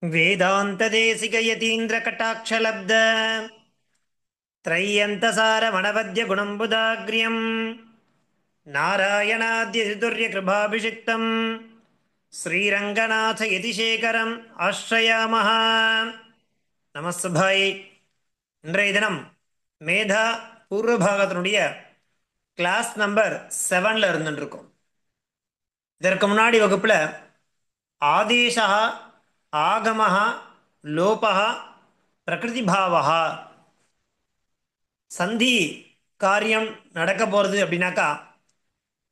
वेदान्तदेशिकयतीन्द्रकटाक्षलब्ध त्रय्यन्तसारमणवद्यगुणम्बुदाग्र्यम् नारायणाद्यचतुर्यकृपाभिषिक्तम् श्रीरङ्गनाथयतिशेखरम् आश्रयामः. நமஸ்பாய். இன்றைய தினம் Medha பூர்வபாகத்தினுடைய class number 7ல் இருந்துருக்கோம். இதற்கு முன்னாடி வகுப்பில் ஆதேசா, ஆகமஹ, லோபஹ, பிரகிருதிபாவஹ, சந்தி காரியம் நடக்க போகிறது அப்படின்னாக்கா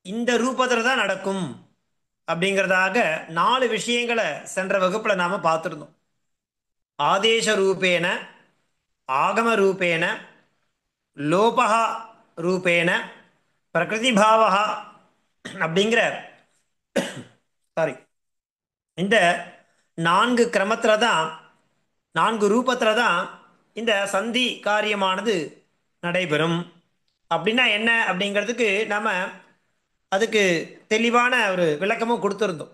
இந்த ரூபத்தில் தான் நடக்கும் அப்படிங்கிறதாக 4 விஷயங்களை சென்ற வகுப்பில் நாம் பார்த்துருந்தோம். ஆதேச ரூபேன, ஆகம ரூபேன, லோபஹா ரூபேன, பிரகிருதிபாவஹா அப்படிங்கிற இந்த 4 கிரமத்தில் தான், 4 ரூபத்தில் தான் இந்த சந்தி காரியமானது நடைபெறும். அப்படின்னா என்ன அப்படிங்கிறதுக்கு நாம் அதுக்கு தெளிவான ஒரு விளக்கமும் கொடுத்துருந்தோம்.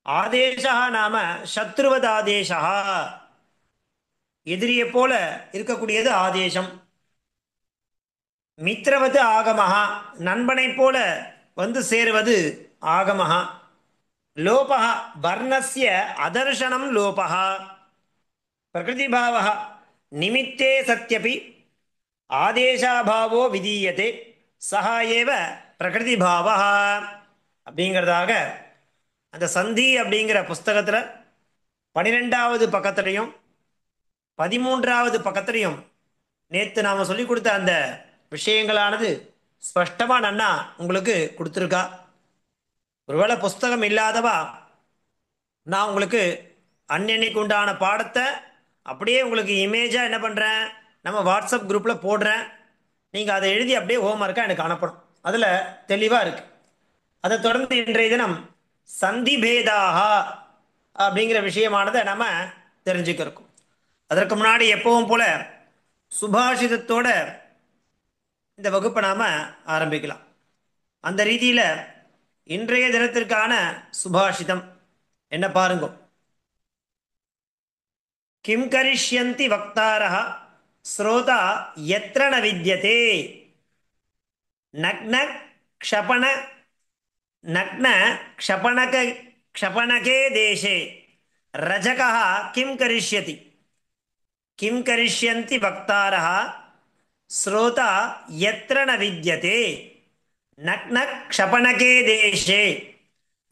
ஆதேசா நாம சத்ருவத் ஆதேசா, எதிரியை போல இருக்கக்கூடியது ஆதேசம். மித்ரவத் ஆகமஹா, நண்பனை போல வந்து சேருவது ஆகமஹா. லோபஹா, வர்ணஸ்ய அதர்சனம் லோபஹா. பிரகிருதிபாவஹ, நிமித்தே சத்யபி ஆதேசாபாவோ விதீயதே சஹா ஏவ பிரகிருதிபாவஹ அப்படிங்கிறதாக அந்த சந்தி அப்படிங்கிற புஸ்தகத்தில் 12வது பக்கத்துலையும் 13வது பக்கத்துலையும் நேற்று நாம் சொல்லி கொடுத்த அந்த விஷயங்களானது ஸ்பஷ்டமாக நன்னா உங்களுக்கு கொடுத்துருக்கா. ஒருவேளை புஸ்தகம் இல்லாதவா நான் உங்களுக்கு அன்னன்னைக்கு உண்டான பாடத்தை அப்படியே உங்களுக்கு இமேஜாக என்ன பண்ணுறேன், நம்ம வாட்ஸ்அப் குரூப்பில் போடுறேன். நீங்கள் அதை எழுதி அப்படியே ஹோம்ஒர்க்காக எனக்கு அனுப்பணும். அதில் தெளிவாக இருக்குது. அதை தொடர்ந்து இன்றைய தினம் சந்தி பேதாகா அப்படிங்கிற விஷயமானதை நம்ம தெரிஞ்சுக்கிறோம். அதற்கு முன்னாடி எப்பவும் போல சுபாஷிதத்தோட இந்த வகுப்பை நாம் ஆரம்பிக்கலாம். அந்த ரீதியில் இன்றைய தினத்திற்கான சுபாஷிதம் என்ன பாருங்க. கிம் கரிஷ்யந்தி வக்தாரஹ ஸ்ரோதா யத்ர ந வித்யதே நக்ன க்ஷபண நக்ன க்ஷபணக க்ஷபணகே தேசே ரஜகஹ கிம் கரிஷ்யதி. கிம் கரிஷ்யந்தி வக்தாரஹ ஸ்ரோதா யத்ர ந வித்யதே நக்ன க்ஷபணகே தேசே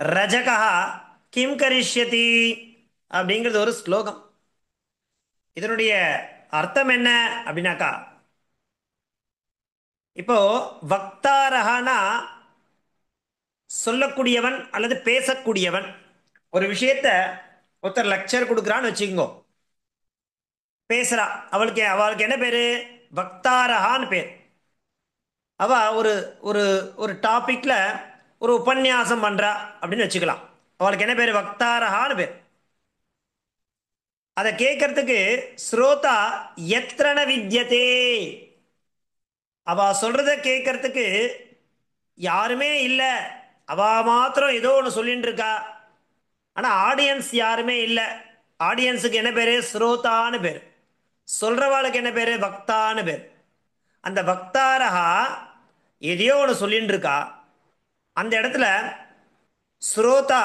ரஜகஹ கிம் கரிஷ்யதி அப்படிங்கிறது ஒரு ஸ்லோகம். இதனுடைய அர்த்தம் என்ன அப்படின்னாக்கா, இப்போ வக்தாரஹனா சொல்லக்கூடியவன் அல்லது பேசக்கூடியவன். ஒரு விஷயத்த ஒருத்தர் லெக்சர் கொடுக்குறான்னு வச்சுக்கோங்க, பேசுறா. அவளுக்கு என்ன பேரு? வக்தாரஹான்னு பேர். அவ ஒரு ஒரு ஒரு டாபிக்ல ஒரு உபன்யாசம் பண்றா அப்படின்னு வச்சுக்கலாம். அவளுக்கு என்ன பேர்? வக்தாரஹான்னு பேர். அதை கேட்கறதுக்கு ஸ்ரோதா எத்ரண வித்யதே, அவ சொல்றத கேட்கறதுக்கு யாருமே இல்லை. அவ மாத்திரம் ஏதோ ஒன்று சொல்லிட்டு இருக்கா. ஆனால் ஆடியன்ஸ் யாருமே இல்லை. ஆடியன்ஸுக்கு என்ன பேரு? ஸ்ரோதான்னு பேர். சொல்றவாளுக்கு என்ன பேரு? பக்தான்னு பேர். அந்த பக்தாரஹா எதையோ ஒன்று சொல்லிட்டு இருக்கா. அந்த இடத்துல ஸ்ரோதா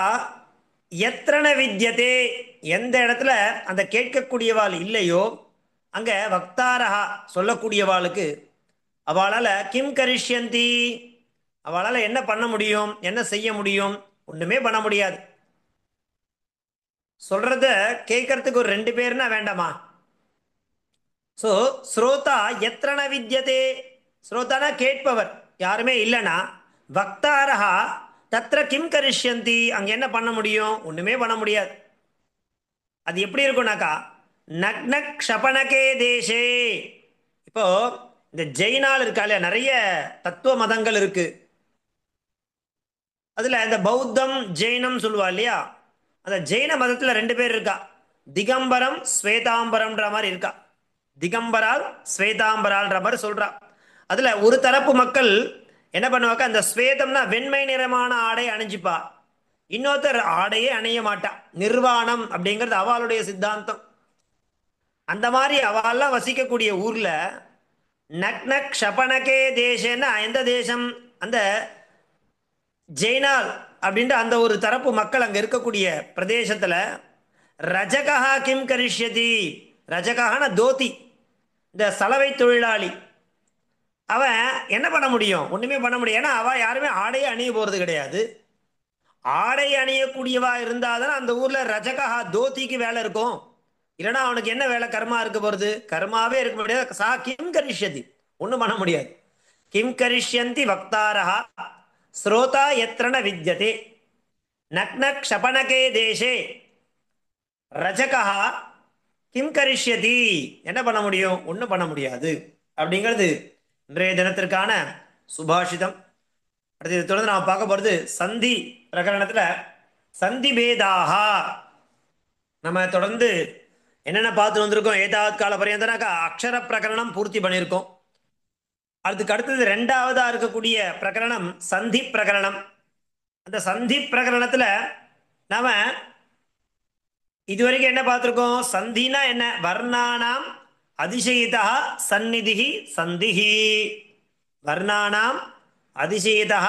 எத்ரண வித்யதே, எந்த இடத்துல அந்த கேட்கக்கூடியவாள் இல்லையோ அங்க வக்தாரஹா சொல்லக்கூடியவாளுக்கு அவளால் கிம் கரிஷ்யந்தி, அவளால் என்ன பண்ண முடியும், என்ன செய்ய முடியும்? ஒண்ணுமே பண்ண முடியாது. சொல்றத கேட்கறதுக்கு ஒரு 2 பேர்னா வேண்டாமா? ஸோ ஸ்ரோதா எத்ரண வித்யதே, ஸ்ரோதானா கேட்பவர் யாருமே இல்லைனா, வக்தாரஹா தத்ர கிம் கரிஷ்யந்தி, அங்க என்ன பண்ண முடியும்? ஒண்ணுமே பண்ண முடியாது. அது எப்படி இருக்கும்னாக்கா, நக்ன க்ஷபணகே தேசே. இப்போ இந்த ஜெயினால் இருக்கா இல்லையா, நிறைய தத்துவ மதங்கள் இருக்கு. அதுல இந்த பௌத்தம் ஜெயினம் சொல்லுவா இல்லையா, அந்த ஜெயின மதத்துல 2 பேர் இருக்கா. திகம்பரம் ஸ்வேதாம்பரம்ன்ற மாதிரி இருக்கா. திகம்பரால் ஸ்வேதாம்பரால்ன்ற மாதிரி சொல்றா. அதுல ஒரு தரப்பு மக்கள் என்ன பண்ணுவாங்க, அந்த ஸ்வேதம்னா வெண்மை நிறமான ஆடை அணிஞ்சிப்பா. இன்னொருத்தர் ஆடையே அணிய மாட்டான். நிர்வாணம் அப்படிங்கிறது அவளுடைய சித்தாந்தம். அந்த மாதிரி அவெல்லாம் வசிக்கக்கூடிய ஊர்ல நக்ன க்ஷபணகே தேசன்னா எந்த தேசம்? அந்த ஜெய்னால் அப்படின்ற அந்த ஒரு தரப்பு மக்கள் அங்க இருக்கக்கூடிய பிரதேசத்துல ரஜகா கிம் கரிஷ்யதி. ரஜகான தோதி, இந்த சலவை தொழிலாளி. அவன் என்ன பண்ண முடியும்? ஒண்ணுமே பண்ண முடியும். ஏன்னா அவ யாருமே ஆடையை அணிய போறது கிடையாது. ஆடை அணியக்கூடியவா இருந்தாதான் அந்த ஊர்ல ரஜகா தோதிக்கு வேலை இருக்கும். இல்லைன்னா அவனுக்கு என்ன வேலை? கர்மா இருக்க போறது? கர்மாவே இருக்க முடியாது. சா கிம் கரிஷ்யதி, ஒண்ணும் பண்ண முடியாது. கிம் கரிஷ்யந்தி வக்தாரஹா ஸ்ரோதா எத்ரன வித்யதே நக்ன க்ஷபணகே தேசே ரஜகா கிம் கரிஷ்யதி. என்ன பண்ண முடியும்? ஒன்றும் பண்ண முடியாது அப்படிங்கிறது இன்றைய தினத்திற்கான சுபாஷிதம். அடுத்து தொடர்ந்து நாம் பார்க்க போறது சந்தி பிரகரணத்துல சந்தி பேதாகா. நம்ம தொடர்ந்து என்னென்ன பார்த்து வந்திருக்கோம்? ஏதாவது கால பரியந்தனாக்கா அக்ஷர பிரகரணம் பூர்த்தி பண்ணியிருக்கோம். அதுக்கு அடுத்தது ரெண்டாவதா இருக்கக்கூடிய பிரகரணம் சந்தி பிரகரணம். அந்த சந்தி பிரகரணத்துல நாம இதுவரைக்கும் என்ன பார்த்திருக்கோம்? சந்தினா என்ன? வர்ணானாம் அதிசயிதா சந்நிதிஹி சந்திஹி. வர்ணானாம் அதிசயிதா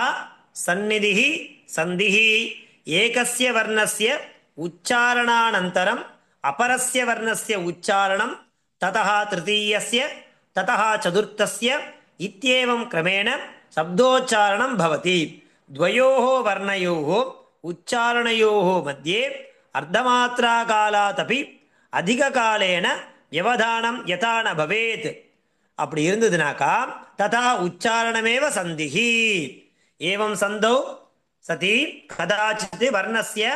சந்நிதிஹி சந்திஹி. ஏகஸ்ய வர்ணஸ்ய உச்சாரணானந்தரம் அபரஸ்ய வர்ணஸ்ய உச்சாரணம் ததஹ திருத்தீயஸ்ய ததஹ சதுர்த்தஸ்ய இத்யேவம் கிரமேண சப்தோச்சாரணம் பவதி. द्वयोः वर्णयोः उच्चारणयोः मध्ये अर्धमात्रा कालादपि அதிக காலேன வியவதானம் யதா ந பவேத். அப்படி இருந்ததுனாக்கா ததா உச்சாரணமேவ சந்திஹி. ஏவம் சந்தௌ சதி கதாச்சித் வர்ணஸ்ய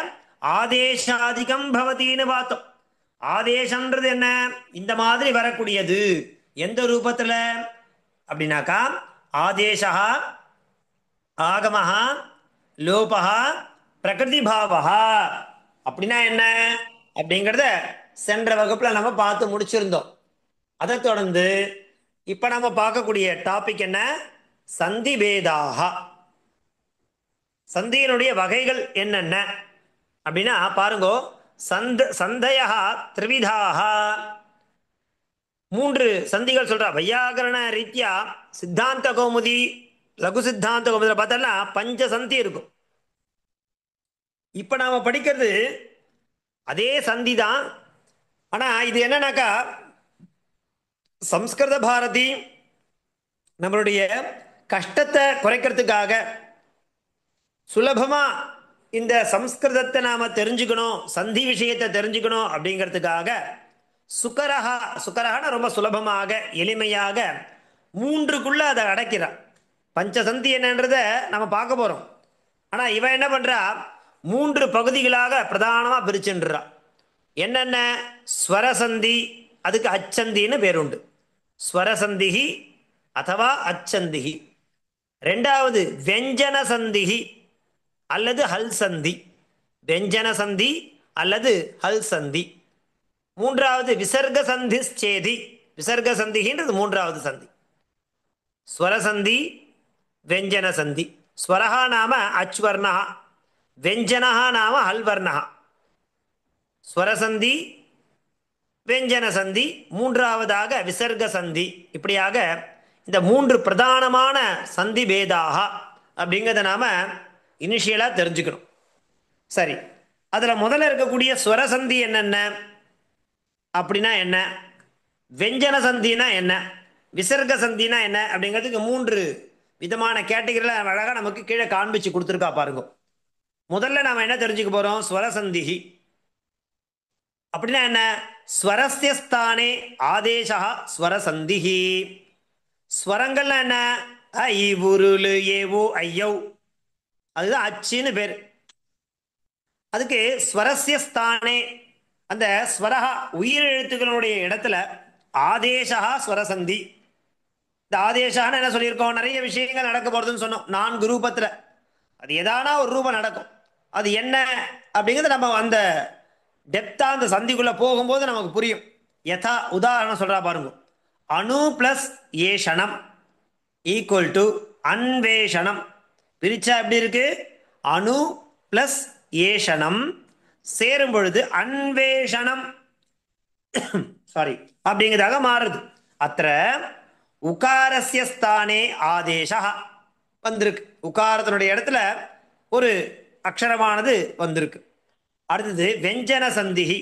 ஆதேசாதிகம் பவதின்னு பார்த்தோம். ஆதேசம்ன்றது என்ன? இந்த மாதிரி வரக்கூடியது. எந்த ரூபத்துல அப்படின்னாக்கா ஆதேசா ஆகமஹா லோபஹா பிரகிருதி பாவஹா. அப்படின்னா என்ன அப்படிங்கிறத சென்ற வகுப்புல நம்ம பார்த்து முடிச்சிருந்தோம். அதை தொடர்ந்து இப்ப நம்ம பார்க்கக்கூடிய டாபிக் என்ன? சந்தி பேதாகா. சந்தியினுடைய வகைகள் என்னென்ன அப்படின்னா பாருங்கோ. சந்தயா திரிவிதாக, மூன்று சந்திகள் சொல்றா. வையாகரண ரீதியா சித்தாந்த கௌமுதி லகு சித்தாந்த கௌமுதியில பார்த்தோம்னா பஞ்ச சந்தி இருக்கும். இப்ப நாம படிக்கிறது அதே சந்தி தான். ஆனா இது என்னன்னாக்கா சம்ஸ்கிருத பாரதி நம்மளுடைய கஷ்டத்தை குறைக்கிறதுக்காக சுலபமா இந்த சம்ஸ்கிருதத்தை நாம தெரிஞ்சுக்கணும், சந்தி விஷயத்தை தெரிஞ்சுக்கணும் அப்படிங்கிறதுக்காக சுகரஹா, சுகரஹான ரொம்ப சுலபமாக எளிமையாக மூன்றுக்குள்ள அதை அடைக்கிறான். பஞ்சசந்தி என்னன்றத நம்ம பார்க்க போறோம். ஆனா இவன் என்ன பண்றா? மூன்று பகுதிகளாக பிரதானமா பிரிச்சுன்றா. என்னென்ன? ஸ்வரசந்தி, அதுக்கு அச்சந்தின்னு பேருண்டு. ஸ்வரசந்திகி அதுவா அச்சந்திகி. ரெண்டாவது வெஞ்சன சந்திகி அல்லது ஹல் சந்தி. வெஞ்சன சந்தி அல்லது ஹல் சந்தி. மூன்றாவது விசர்க சந்தி சேதி. விசர்க சந்திகின்றது மூன்றாவது சந்தி. ஸ்வரசந்தி வெஞ்சன சந்தி. ஸ்வரஹா நாம அச்வர்ணா, வெஞ்சனஹா நாம ஹல்வர்ணா. ஸ்வரசந்தி வெஞ்சன சந்தி, மூன்றாவதாக விசர்க சந்தி. இப்படியாக இந்த மூன்று பிரதானமான சந்தி பேதாக அப்படிங்கிறத நாம இனிஷியலா தெரிஞ்சுக்கணும். சரி, அதுல முதல்ல இருக்கக்கூடிய ஸ்வரசந்தி என்னென்ன அப்படின்னா என்ன, வெஞ்சன சந்தினா என்ன, விசர்க சந்தினா என்ன அப்படிங்கிறதுக்கு மூன்று விதமான கேட்டகரியில் அழகாக நமக்கு கீழே காண்பிச்சு கொடுத்துருக்கா பாருங்க. முதல்ல நாம என்ன தெரிஞ்சுக்க போறோம்? ஸ்வரசந்திகி அப்படின்னா என்ன? ஸ்வரஸ்ய ஸ்தானே ஆதேசா ஸ்வரசந்திகி. ஸ்வரங்கள்னா என்ன? ஐ உருளு ஏவு ஐயோ, அதுதான் அச்சுன்னு பேர். அதுக்கு ஸ்வரஸ்ய ஸ்தானே, அந்த ஸ்வரஹா உயிரெழுத்துக்களுடைய இடத்துல ஆதேசா ஸ்வரசந்தி. இந்த ஆதேசான்னு என்ன சொல்லியிருக்கோம்? நிறைய விஷயங்கள் நடக்க போறதுன்னு சொன்னோம் 4 ரூபத்துல. அது எதானா ஒரு ரூபம் நடக்கும். அது என்ன அப்படிங்கிறது நம்ம அந்த டெப்தா அந்த சந்திக்குள்ள போகும்போது நமக்கு புரியும். யதா உதாரணம் சொல்றா பாருங்க. அணு பிளஸ் ஏஷணம் ஈக்குவல் டு அன்வேஷணம். பிரிச்சா எப்படி இருக்கு? அணு பிளஸ் ஏஷனம் சேரும் பொழுது அன்வேஷனம் சாரி அப்படிங்கிறதாக மாறுது. அத்த உகாரஸ்ய ஸ்தானே ஆதேசா வந்திருக்கு. உகாரத்தினுடைய இடத்துல ஒரு அக்ஷரமானது வந்திருக்கு. அடுத்தது வெஞ்சன சந்திஹி.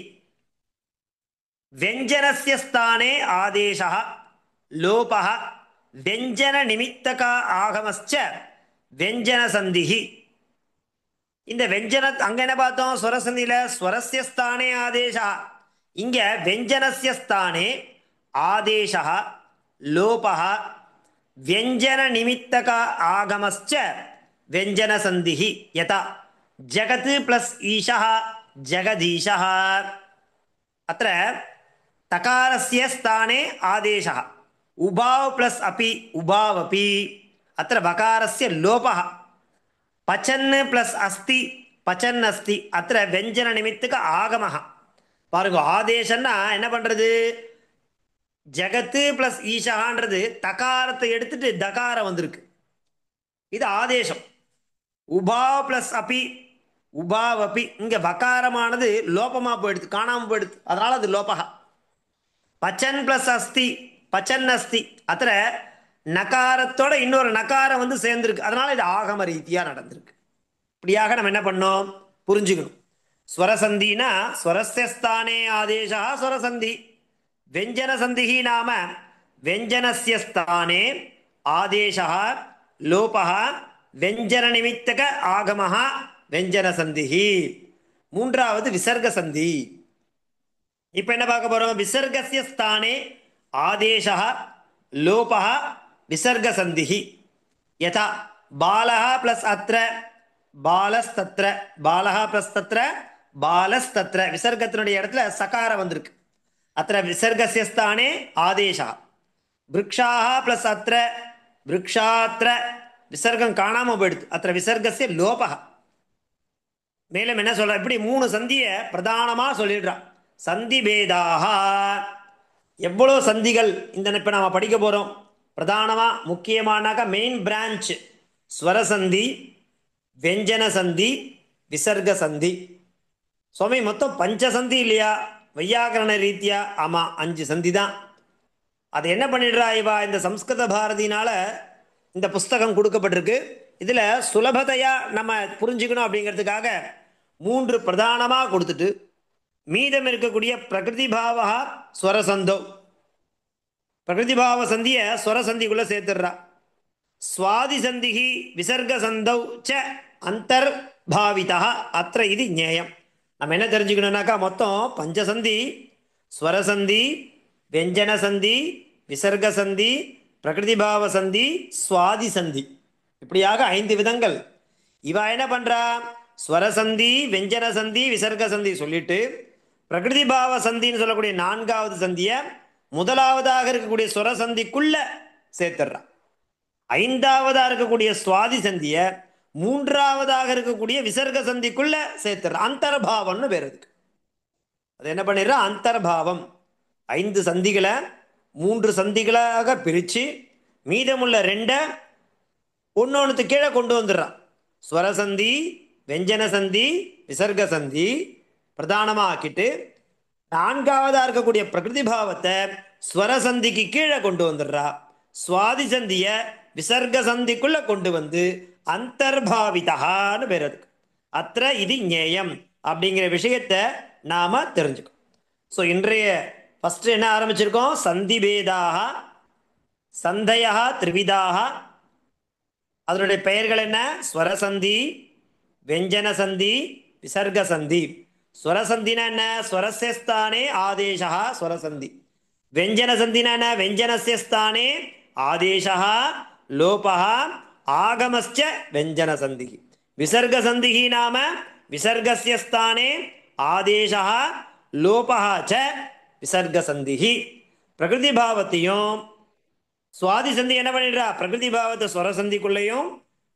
வெஞ்சனஸ்ய ஸ்தானே ஆதேசா லோபா வெஞ்சன நிமித்தக ஆகமஸ்ச வெஞ்சன சந்திஹி. இந்த வெஞ்சன அங்க என்ன பார்த்தோம்? ஸ்வரசந்தியில ஸ்வரஸ்ய ஸ்தானே ஆதேசா. இங்க வெஞ்சனஸ்ய ஸ்தானே ஆதேசா லோபா व्यंजन निमित्तक आगमश्च व्यंजन संधिः यथा जगत् प्लस ईशः जगदीशः. अत्र तकारस्य स्थाने आदेशः उभाव प्लस अपि उभावपि. अत्र वकारस्य लोपः पचन् प्लस अस्ति पचन् अस्ति. अत्र व्यंजन निमित्तक आगमः. பாருங்க, ஆதேசம்னா என்ன பண்றது? ஜகத்து பிளஸ் ஈஷான்றது தகாரத்தை எடுத்துட்டு தகாரம் வந்திருக்கு, இது ஆதேசம். உபா பிளஸ் அபி உபாவபி, இங்க வகாரமானது லோபமா போயிடுது, காணாம போயிடுது, அதனால அது லோபகா. பச்சன் பிளஸ் அஸ்தி பச்சன் அஸ்தி. அத்த நகாரத்தோட இன்னொரு நகாரம் வந்து சேர்ந்திருக்கு, அதனால இது ஆகம ரீதியா நடந்திருக்கு. இப்படியாக நம்ம என்ன பண்ணோம் புரிஞ்சுக்கணும். ஸ்வரசந்தினா ஸ்வரஸ்யஸ்தானே ஆதேசா ஸ்வரசந்தி. व्यंजन संधि नाम व्यंजनस्य स्थाने आदेशः लोपः व्यंजन निमित्तक आगमः व्यंजन संधि. மூன்றாவது விசர்க சந்தி. இப்போ என்ன பார்க்க போறோம்? விசர்கஸ்ய ஸ்தானே ஆதேசः லோபः விசர்க சந்தி. யதா பாலः பிளஸ் அத்ர பாலஸ்தத்ர பாலः பிளஸ் தத்ர பாலஸ்தத்ர. விசர்கத்தினுடைய இடத்துல சகாரம் வந்திருக்கு, अत्र विसर्गस्य स्थाने आदेशः. वृक्षाः प्लस अत्र वृक्षात्र विसर्गं காணாம போயிடுது, अत्र विसर्गस्य लोपः. மேலும் என்ன சொல்ற? இப்படி மூணு சந்தியை பிரதானமா சொல்லிடுறா. சந்தி பேதாக எவ்வளோ சந்திகள் இந்த இப்போ நாம படிக்க போறோம். பிரதானமா முக்கியமானாக்க மெயின் பிரான்ச் ஸ்வரசந்தி, வெஞ்சன சந்தி, விசர்க சந்தி. சுவாமி மொத்தம் பஞ்சசந்தி இல்லையா? வையாகரண ரீதியா ஆமா 5 சந்தி தான். அது என்ன பண்ணிடுறா இவா? இந்த சம்ஸ்கிருத பாரதினால இந்த புஸ்தகம் கொடுக்கப்பட்டிருக்கு. இதுல சுலபதையா நம்ம புரிஞ்சுக்கணும் அப்படிங்கிறதுக்காக 3 பிரதானமா கொடுத்துட்டு மீதம் இருக்கக்கூடிய பிரகிருதி பாவா ஸ்வரசந்தோ, பிரகிருதி பாவ சந்திய ஸ்வரசந்திக்குள்ள சேர்த்துடுறா. சுவாதி சந்திஹி விசர்க சந்தௌ ச அந்தர்பாவிதா அത്ര இது ஞேயம். நம்ம என்ன தெரிஞ்சுக்கணும்னாக்கா மொத்தம் பஞ்சசந்தி: ஸ்வரசந்தி, வெஞ்சன சந்தி, விசர்க சந்தி, பிரகிருதி பாவ சந்தி, சுவாதி சந்தி. இப்படியாக 5 விதங்கள். இவ என்ன பண்றா? ஸ்வரசந்தி, வெஞ்சன சந்தி, விசர்க சந்தி சொல்லிட்டு பிரகிருதி பாவ சந்தின்னு சொல்லக்கூடிய 4வது சந்திய முதலாவதாக இருக்கக்கூடிய ஸ்வரசந்திக்குள்ள சேர்த்துடுறா. 5வதா இருக்கக்கூடிய சுவாதி சந்திய 3வதாக இருக்கக்கூடிய விசர்க சந்திக்குள்ள சேர்த்துற அந்தர்பாவம்னு பேர் இருக்கு. அது என்ன பண்ணிடுற? அந்தர்பாவம். 5 சந்திகளை 3 சந்திகளாக பிரிச்சு மீதமுள்ள 2 ஒன்னொன்னுக்கு கீழே கொண்டு வந்துடுறான். ஸ்வரசந்தி, வெஞ்சன சந்தி, விசர்க சந்தி பிரதானமா ஆக்கிட்டு 4வதா இருக்கக்கூடிய பிரகிருதி பாவத்தை ஸ்வரசந்திக்கு கீழே கொண்டு வந்துடுறா. சுவாதி சந்திய விசர்க சந்திக்குள்ள கொண்டு வந்து அந்தர்பாவிதான்னு பேர் இருக்கு. அத்த இது ஞேயம் அப்படிங்கிற விஷயத்தை நாம தெரிஞ்சுக்கணும். ஸோ இன்றைய ஃபர்ஸ்ட் என்ன ஆரம்பிச்சிருக்கோம்? சந்தி பேதாக சந்தையா திரிவிதாக. அதனுடைய பெயர்கள் என்ன? ஸ்வரசந்தி, வெஞ்சன சந்தி, விசர்க சந்தி. ஸ்வரசந்தினா என்ன? ஸ்வரஸ்ய ஸ்தானே ஆதேசா ஸ்வரசந்தி. வெஞ்சன சந்தினா என்ன? வெஞ்சனஸ்ய ஸ்தானே ஆதேசா லோபா ஆகமஸ்ச வெஞ்சன சந்தி. விசர்க சந்தி நாம விசர்கஸ்ய ஸ்தானே ஆதேசா லோபா ச விசர்க சந்தி. பிரகிருதி பாவத்தையும் சுவாதி சந்தி என்ன பண்ணிடுறா? பிரகிருதி பாவத்தை ஸ்வரசந்திக்குள்ளையும்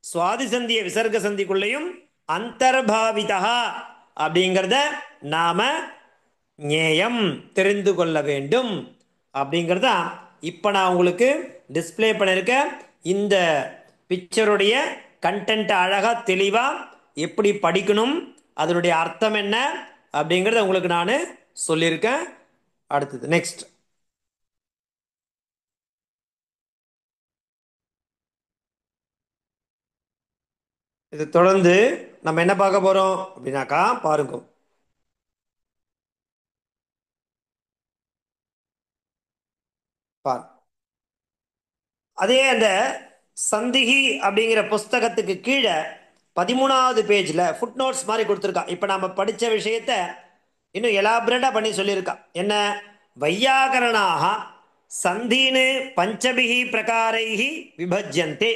சுவாதி சந்திய விசர்க சந்திக்குள்ளையும் அந்தர்பாவிதா அப்படிங்கிறத நாம ஞேயம் தெரிந்து கொள்ள வேண்டும். அப்படிங்கிறத இப்போ நான் உங்களுக்கு டிஸ்பிளே பண்ணியிருக்க இந்த பிக்சருடைய கண்டென்ட் அழகாக தெளிவாக எப்படி படிக்கணும், அதனுடைய அர்த்தம் என்ன அப்படிங்கிறத உங்களுக்கு நான் சொல்லியிருக்கேன். அடுத்தது நெக்ஸ்ட். இது தொடர்ந்து நம்ம என்ன பார்க்க போறோம் அப்படின்னாக்கா பாருங்க. பார் அதே அந்த சந்திகி அப்படிங்கிற புஸ்தகத்துக்கு கீழே 13வது பேஜில் ஃபுட் நோட்ஸ் மாதிரி கொடுத்துருக்கா. இப்போ நம்ம படித்த விஷயத்த இன்னும் எலாபரேட்டாக பண்ணி சொல்லியிருக்கா. என்ன? வையாகரணாக சந்தீனு பஞ்சபிகி பிரகாரைகி விபஜ்யந்தே.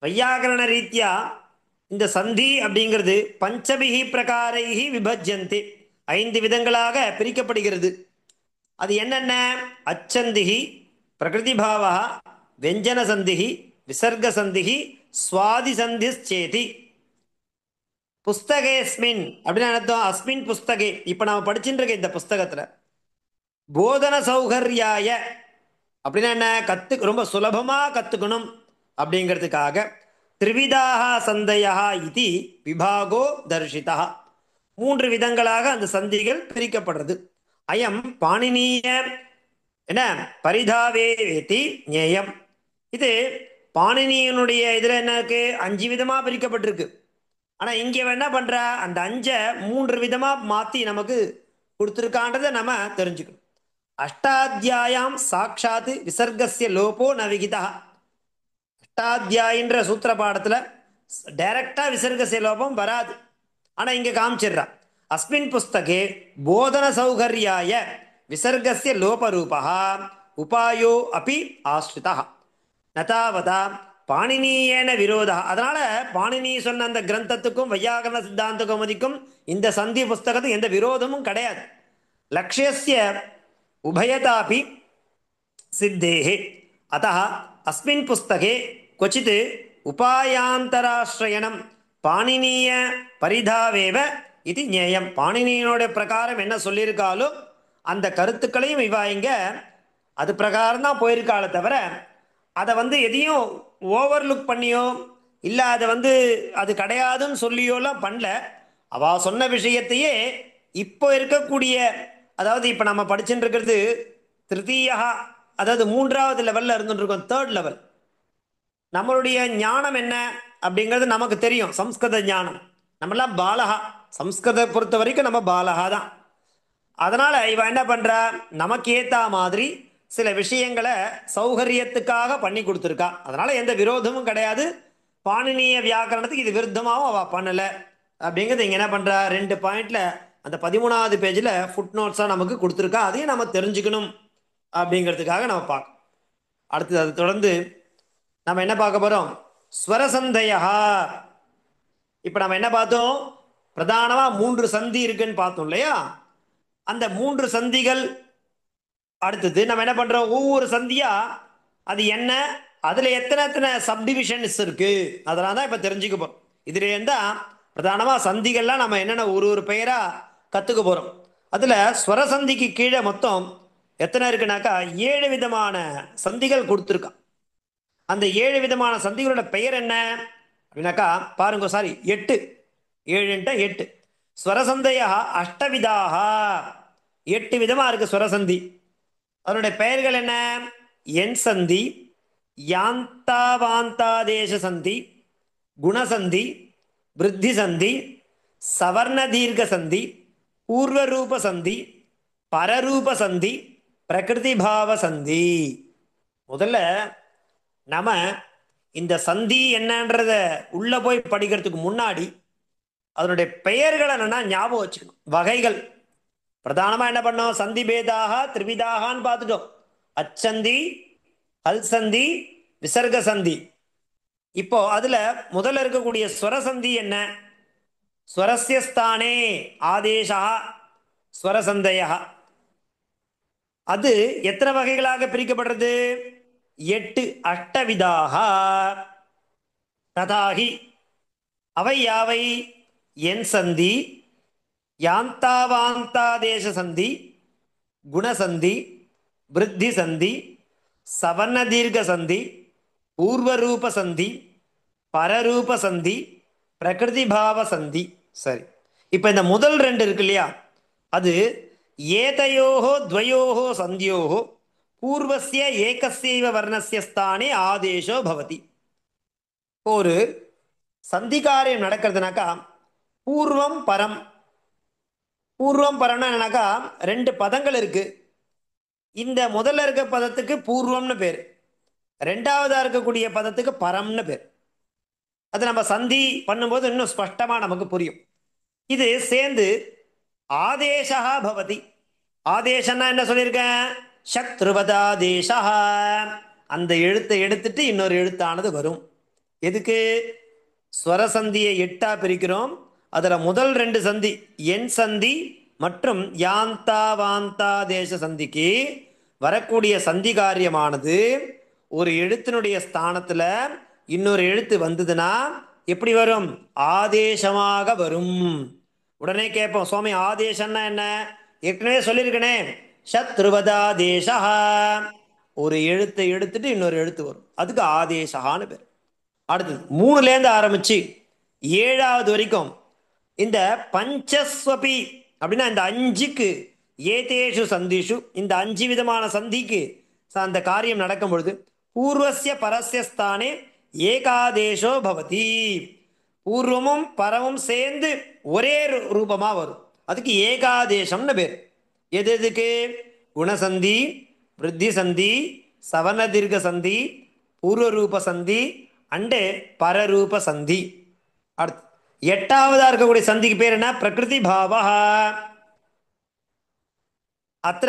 வையாகரண ரீதியா இந்த சந்தி அப்படிங்கிறது பஞ்சபிகி பிரகாரைகி விபஜ்யந்தே, 5 விதங்களாக பிரிக்கப்படுகிறது. அது என்னென்ன? அச்சந்திகி, பிரகிருதிபாவா, வெஞ்சன சந்திகி, விசர்க சந்திகி, சுவாதி சந்திச்சேதி. புஸ்தகேஸ்மின் அப்படின்னு அர்த்தம். அஸ்மின் புஸ்தகே, இப்போ நம்ம படிச்சுட்டு இருக்க இந்த புஸ்தகத்தில் போதன சௌகர்யாய அப்படின்னா என்ன? ரொம்ப சுலபமாக கற்றுக்கணும் அப்படிங்கிறதுக்காக த்ரிவிதாக சந்தையா இது விபாகோ தர்ஷிதா, 3 விதங்களாக அந்த சந்திகள் பிரிக்கப்படுறது. அயம் பாணினீய என்ன பரிதாவேதி ஞேயம். இது பாணினியனுடைய இதில் என்ன இருக்கு? 5 விதமாக பிரிக்கப்பட்டிருக்கு. ஆனால் இங்கே என்ன பண்ணுற? அந்த 5 3 விதமாக மாற்றி நமக்கு கொடுத்துருக்கான்றதை நம்ம தெரிஞ்சுக்கணும். அஷ்டாத்தியாயாம் சாட்சாத் விசர்கஸ்ய லோபோ ந விகிதா. அஷ்டாத்தியாயின்ற சூத்திர பாடத்தில் டைரக்டாக விசர்கஸ்ய லோபம் வராது. ஆனால் இங்கே காமிச்சிடுறா. அஸ்மின் புஸ்தகே போதன சௌகர்யாய விசர்கஸ்ய லோபரூபா உபாயோ அப்பி ஆஸ்ரிதா நதாவதா பாணினியேன விரோதா. அதனால பாணினி சொன்ன அந்த கிரந்தத்துக்கும் வையாகரண சித்தாந்த கௌமுதிக்கும் இந்த சந்தி புஸ்தகத்துக்கு எந்த விரோதமும் கிடையாது. லக்ஷ்யஸ்ய உபயதாபி சித்தேஹே அத்தः அஸ்மின் புஸ்தகே क्वचित् உபாயாந்தராஸ்ரயணம் பாணினிய பரிதாவேவ இது ஞேயம். பாணினியனுடைய பிரகாரம் என்ன சொல்லியிருக்காலோ அந்த கருத்துக்களையும் இவா இங்க அது பிரகாரம் தான் போயிருக்காளே தவிர அதை எதையும் ஓவர்லுக் பண்ணியோ இல்லை அதை அது கிடையாதுன்னு சொல்லியோலாம் பண்ணல. அவள் சொன்ன விஷயத்தையே இப்போ இருக்கக்கூடிய, அதாவது இப்போ நம்ம படிச்சுட்டு இருக்கிறது திருத்தீயா, அதாவது 3வது லெவலில் இருந்துட்டு இருக்கோம், 3rd லெவல். நம்மளுடைய ஞானம் என்ன அப்படிங்கிறது நமக்கு தெரியும், சம்ஸ்கிருத ஞானம். நம்மளாம் பாலகா, சம்ஸ்கிருத பொறுத்த வரைக்கும் நம்ம பாலகா தான். அதனால் இவன் என்ன பண்ணுறா? நமக்கு ஏற்ற மாதிரி சில விஷயங்களை சௌகரியத்துக்காக பண்ணி கொடுத்துருக்கா. அதனால் எந்த விரோதமும் கிடையாது. பாணினிய வியாக்கரணத்துக்கு இது விருத்தமாகவும் அவள் பண்ணலை அப்படிங்கிறது இங்கே என்ன பண்ணுறா? 2 பாயிண்டில் அந்த 13வது பேஜில் ஃபுட் நோட்ஸாக நமக்கு கொடுத்துருக்கா. அதையும் நம்ம தெரிஞ்சுக்கணும் அப்படிங்கிறதுக்காக நம்ம பார்க்கணும். அடுத்தது அதை தொடர்ந்து நம்ம என்ன பார்க்க போகிறோம்? ஸ்வரசந்தையா. இப்போ நம்ம என்ன பார்த்தோம்? பிரதானமாக 3 சந்தி இருக்குன்னு பார்த்தோம் இல்லையா? அந்த 3 சந்திகள் அடுத்தது நம்ம என்ன பண்ணுறோம்? ஒவ்வொரு சந்தியா அது என்ன, அதில் எத்தனை எத்தனை சப்டிவிஷன்ஸ் இருக்குது, அதெல்லாம் தான் இப்போ தெரிஞ்சுக்க போகிறோம். இதுலேருந்து தான் பிரதானமாக சந்திகள்லாம் நம்ம என்னென்ன ஒரு பெயராக கற்றுக்க போகிறோம். அதில் ஸ்வரசந்திக்கு கீழே மொத்தம் எத்தனை இருக்குனாக்கா 7 விதமான சந்திகள் கொடுத்துருக்கான். அந்த 7 விதமான சந்திகளோட பெயர் என்ன அப்படின்னாக்கா பாருங்க. சாரி, 8. 7 ஸ்வரசந்தையா அஷ்டவிதாக, 8 விதமாக இருக்குது ஸ்வரசந்தி. அதனுடைய பெயர்கள் என்ன? என் சந்தி, யாந்தாவாந்தாதேச சந்தி, குணசந்தி, விருத்தி சந்தி, சவர்ண தீர்க்க சந்தி, பூர்வரூப சந்தி, பரரூப சந்தி, பிரகிருதி பாவ சந்தி. முதல்ல நம்ம இந்த சந்தி என்னன்றத உள்ள போய் படிக்கிறதுக்கு முன்னாடி அதனுடைய பெயர்களை என்னன்னா ஞாபகம் வச்சுக்கணும். வகைகள் பிரதானமாக என்ன பண்ணோம்? சந்தி பேதாக திரிவிதாகான்னு பார்த்துட்டோம். அச்சந்தி, ஹல் சந்தி, விசர்க சந்தி. இப்போ அதுல முதல்ல இருக்கக்கூடிய ஸ்வரசந்தி என்ன? ஸ்வரஸ்யஸ்தானே ஆதேசா ஸ்வரசந்தையா. அது எத்தனை வகைகளாக பிரிக்கப்படுறது? 8. அஷ்டவிதாக ததாகி. அவை யாவை? என் சந்தி, யாந்தாவாந்தாதேச சந்தி, குணசந்தி, விருத்தி சந்தி, சவர்ண தீர்க்க சந்தி, பூர்வரூப சந்தி, பரரூப சந்தி, பிரகிருதி பாவ சந்தி. சரி, இப்போ இந்த முதல் ரெண்டு இருக்கு இல்லையா, அது ஏதையோஹோ துவயோஹோ சந்தியோஹோ பூர்வஸ்ய ஏகஸ்யைவ வர்ணஸ்ய ஸ்தானே ஆதேசோ பவதி. ஒரு சந்தி காரியம் நடக்கிறதுனாக்கா பூர்வம் பரம். பூர்வம் பரம்னா என்னன்னாக்கா ரெண்டு பதங்கள் இருக்கு. இந்த முதல்ல இருக்க பதத்துக்கு பூர்வம்னு பேர், ரெண்டாவதா இருக்கக்கூடிய பதத்துக்கு பரம்னு பேர். அது நம்ம சந்தி பண்ணும்போது இன்னும் ஸ்பஷ்டமா நமக்கு புரியும். இது சேர்ந்து ஆதேசா பவதி. ஆதேசம்னா என்ன சொல்லியிருக்கேன்? சத்ருவதாதேசா. அந்த எழுத்தை எடுத்துட்டு இன்னொரு எழுத்தானது வரும். எதுக்கு? ஸ்வரசந்தியை எட்டா பிரிக்கிறோம். அதுல முதல் ரெண்டு சந்தி என் சந்தி மற்றும் யாந்தா வாந்தா தேச சந்திக்கு வரக்கூடிய சந்தி காரியமானது ஒரு எழுத்தினுடைய ஸ்தானத்துல இன்னொரு எழுத்து வந்ததுன்னா எப்படி வரும்? ஆதேசமாக வரும். உடனே கேட்போம், சுவாமி ஆதேசம்னா என்ன? ஏற்கனவே சொல்லியிருக்கனே, சத்ருவதாதேசா. ஒரு எழுத்தை எடுத்துட்டு இன்னொரு எழுத்து வரும், அதுக்கு ஆதேசான்னு பேர். அடுத்தது மூணுலேருந்து ஆரம்பிச்சு ஏழாவது வரைக்கும் இந்த பஞ்சஸ்வபி அப்படின்னா இந்த அஞ்சுக்கு ஏதேஷு சந்திஷு, இந்த அஞ்சு விதமான சந்திக்கு அந்த காரியம் நடக்கும் பொழுது பூர்வசிய பரஸ்யஸ்தானே ஏகாதேசோ பவதி. பூர்வமும் பரமும் சேர்ந்து ஒரே ரூபமா வரும், அதுக்கு ஏகாதேசம்னு பேர். எது எதுக்கு? குணசந்தி, விருத்தி சந்தி, சவர்ண தீர்க்க சந்தி, பூர்வரூப சந்தி அண்டு பரரூப சந்தி. அடுத்து எட்டாவதா இருக்கக்கூடிய சந்திக்கு பேர் என்ன? பிரகிருதி பாவா. அத்த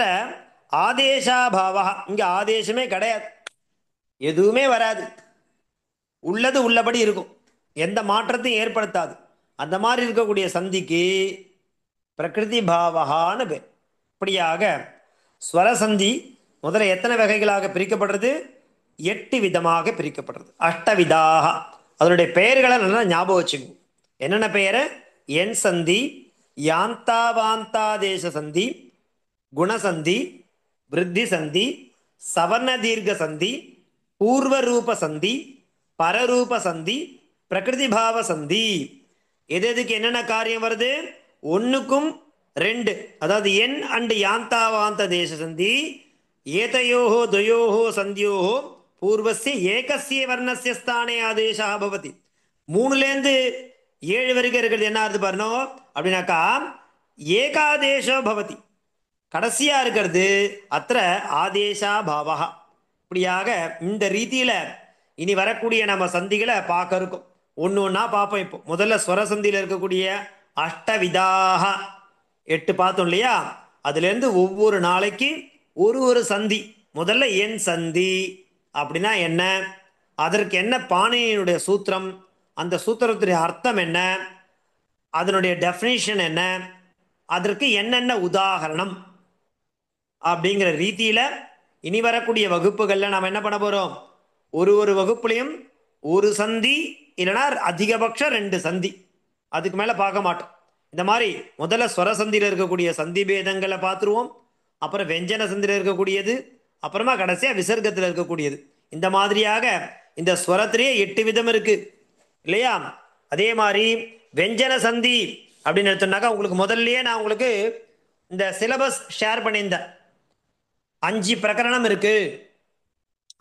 ஆதேசா பாவா. இங்க ஆதேசமே கிடையாது, எதுவுமே வராது, உள்ளது உள்ளபடி இருக்கும், எந்த மாற்றத்தையும் ஏற்படுத்தாது. அந்த மாதிரி இருக்கக்கூடிய சந்திக்கு பிரகிருதி பாவகான்னு பேர். இப்படியாக ஸ்வரசந்தி முதல்ல எத்தனை வகைகளாக பிரிக்கப்படுறது? 8 விதமாக பிரிக்கப்படுறது. அஷ்டவிதாக. அதனுடைய பெயர்களை நல்லா ஞாபகம் வச்சுங்க. என்னென்ன பெயர்? என் சந்தி, யாந்தாவாந்தாதேச சந்தி, குணசந்தி, விருத்தி சந்தி, சவர்ண தீர்க்க சந்தி, பூர்வரூப சந்தி, பரரூப சந்தி, பிரகிருதி பாவ சந்தி. எது எதுக்கு என்னென்ன காரியம் வருது? ஒன்றுக்கும் ரெண்டு, அதாவது என் அண்டு யாந்தாவாந்த தேச சந்தி, ஏதையோஹோ துவயோஹோ சந்தியோஹோ பூர்வஸ்ய ஏகஸ்ய வர்ணஸ்ய ஸ்தானே ஆதேசா பவதி. 3லேருந்து 7 வரைக்கும் இருக்கிறது என்ன ஆகுது பாருங்க அப்படின்னாக்கா ஏகாதேசோ பவதி. கடைசியா இருக்கிறது அத்த ஆதேசா பாவா. இப்படியாக இந்த ரீதியில இனி வரக்கூடிய நம்ம சந்திகளை பார்க்க இருக்கும். ஒன்று ஒன்றா பார்ப்போம். இப்போ முதல்ல ஸ்வரசந்தியில் இருக்கக்கூடிய அஷ்டவிதாக 8 பார்த்தோம் இல்லையா? அதுலேருந்து ஒவ்வொரு நாளைக்கு ஒரு ஒரு சந்தி. முதல்ல என் சந்தி அப்படின்னா என்ன, அதற்கு என்ன பாணியினுடைய சூத்திரம், அந்த சூத்திரத்துடைய அர்த்தம் என்ன, அதனுடைய டெஃபினிஷன் என்ன, அதற்கு என்னென்ன உதாகரணம் அப்படிங்கிற ரீதியில் இனி வரக்கூடிய வகுப்புகளில் நாம் என்ன பண்ண போகிறோம்? ஒரு ஒரு வகுப்புலையும் ஒரு சந்தி இல்லைனா அதிகபட்சம் 2 சந்தி, அதுக்கு மேலே பார்க்க மாட்டோம். இந்த மாதிரி முதல்ல ஸ்வரசந்தியில் இருக்கக்கூடிய சந்தி பேதங்களை பார்த்துருவோம், அப்புறம் வெஞ்சன சந்தியில் இருக்கக்கூடியது, அப்புறமா கடைசியாக விசர்க்கத்தில் இருக்கக்கூடியது. இந்த மாதிரியாக இந்த ஸ்வரத்திலேயே 8 விதம் இருக்கு இல்லையா? அதே மாதிரி வெஞ்சன சந்தி அப்படின்னு எடுத்தோம்னாக்கா உங்களுக்கு முதல்லயே நான் உங்களுக்கு இந்த சிலபஸ் ஷேர் பண்ணியிருந்தேன். 5 பிரகரணம் இருக்கு.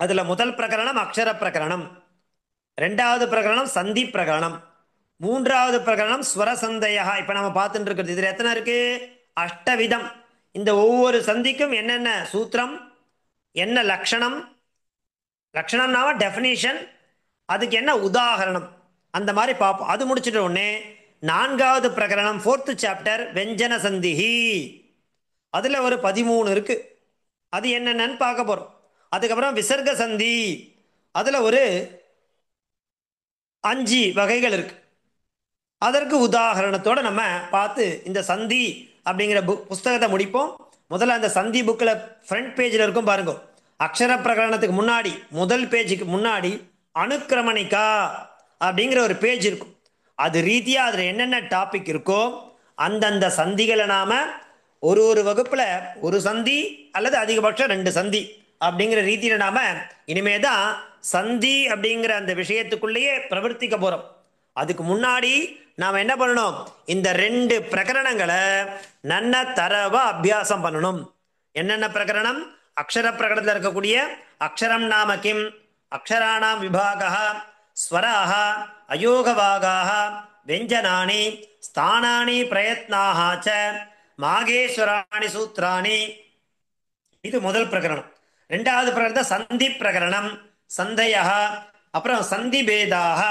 அதுல முதல் பிரகரணம் அக்ஷர பிரகரணம், 2வது பிரகரணம் சந்தி பிரகரணம், 3வது பிரகரணம் ஸ்வரசந்தையா. இப்ப நம்ம பார்த்துட்டு இருக்கிறது இதுல எத்தனை இருக்கு? அஷ்டவிதம். இந்த ஒவ்வொரு சந்திக்கும் என்னென்ன சூத்திரம், என்ன லட்சணம், லட்சணம்னாவ டெஃபினிஷன், அதுக்கு என்ன உதாகரணம், அந்த மாதிரி பார்ப்போம். அது முடிச்சுட்ட உடனே 4வது பிரகரணம் 4th சாப்டர் வெஞ்சன சந்திஹி, அதுல ஒரு 13 இருக்கு, அது என்னென்னு பார்க்க போறோம். அதுக்கப்புறம் விசர்க சந்தி, அதுல ஒரு 5 வகைகள் இருக்கு. அதற்கு உதாகரணத்தோட நம்ம பார்த்து இந்த சந்தி அப்படிங்கிற புஸ்தகத்தை முடிப்போம். முதல்ல அந்த சந்தி புக்கில் ஃப்ரண்ட் பேஜில் இருக்கும் பாருங்க, அக்ஷர பிரகரணத்துக்கு முன்னாடி முதல் பேஜுக்கு முன்னாடி அனுக்கிரமணிக்கா அப்படிங்கிற ஒரு பேஜ் இருக்கும். அது ரீதியாக அதில் என்னென்ன டாபிக் இருக்கோ அந்தந்த சந்திகளை நாம ஒரு ஒரு வகுப்புல ஒரு சந்தி அல்லது அதிகபட்சம் 2 சந்தி அப்படிங்கிற ரீதியில நாம இனிமே தான் சந்தி அப்படிங்கிற அந்த விஷயத்துக்குள்ளேயே பிரவர்த்திக்க போறோம். அதுக்கு முன்னாடி நாம் என்ன பண்ணணும்? இந்த 2 பிரகரணங்களை நன்ன தரவா அபியாசம் பண்ணணும். என்னென்ன பிரகரணம்? அக்ஷர பிரகடனத்தில் இருக்கக்கூடிய அக்ஷரம் நாம கிம், அக்ஷராணாம் விபாகா, ஸ்வராக, அயோகவாகாக, வெஞ்சனானி, ஸ்தானானி, பிரயத்னாக ச, மாகேஸ்வராணி சூத்ராணி. இது முதல் பிரகரணம். 2வது பிரகரணம் சந்தி பிரகரணம், சந்தையா, அப்புறம் சந்தி பேதாக.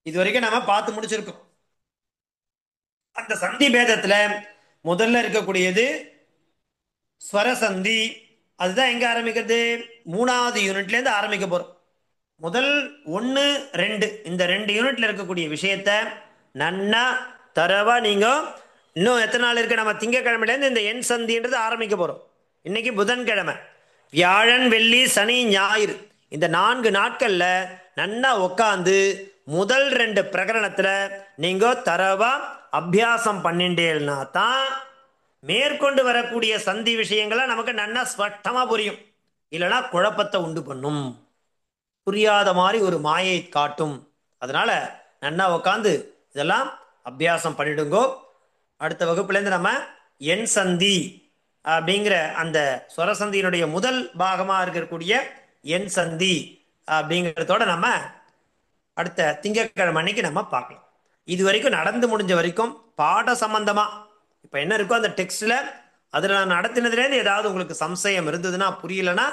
இது வரைக்கும் நம்ம பார்த்து முடிச்சிருக்கோம். அந்த சந்தி பேதத்துல முதல்ல இருக்கக்கூடியது ஸ்வரசந்தி. அதுதான் எங்க ஆரம்பிக்கிறது? 3வது யூனிட்ல இருந்து ஆரம்பிக்க போறோம். முதல் 1, 2 இந்த 2 யூனிட்ல இருக்கக்கூடிய விஷயத்த நன்னா தரவா நீங்க இன்னும் எத்தனை நாள் இருக்கு? நம்ம திங்கக்கிழமையிலேருந்து இந்த எண் சந்தின்றது ஆரம்பிக்க போறோம். இன்னைக்கு புதன்கிழமை, வியாழன், வெள்ளி, சனி, ஞாயிறு இந்த 4 நாட்கள்ல நன்னா உட்காந்து முதல் 2 பிரகரணத்துல நீங்க தரவா அபியாசம் பண்ணிட்டேன்னா தான் மேற்கொண்டு வரக்கூடிய சந்தி விஷயங்களை நமக்கு நன்னா ஸ்பஷ்டமா புரியும். இல்லைன்னா குழப்பத்தை உண்டு பண்ணும், புரியாத மாதிரி ஒரு மாயை காட்டும். அதனால நன்னா உட்காந்து இதெல்லாம் அபியாசம் பண்ணிடுங்கோ. அடுத்த வகுப்புலேருந்து நம்ம எண் சந்தி அப்படிங்கிற அந்த ஸ்வரசந்தியினுடைய முதல் பாகமாக இருக்கக்கூடிய எண் சந்தி அப்படிங்கிறதோட நம்ம அடுத்த திங்கட்கிழமை அன்னைக்கு நம்ம பார்க்கலாம். இது வரைக்கும் நடந்து முடிஞ்ச வரைக்கும் பாட சம்பந்தமா இப்போ என்ன இருக்கோ அந்த டெக்ஸ்ட்ல அதில் நான் நடத்தினதுலேருந்து ஏதாவது உங்களுக்கு சம்சயம் இருந்ததுன்னா, புரியலன்னா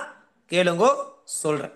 கேளுங்கோ, சொல்கிறேன்.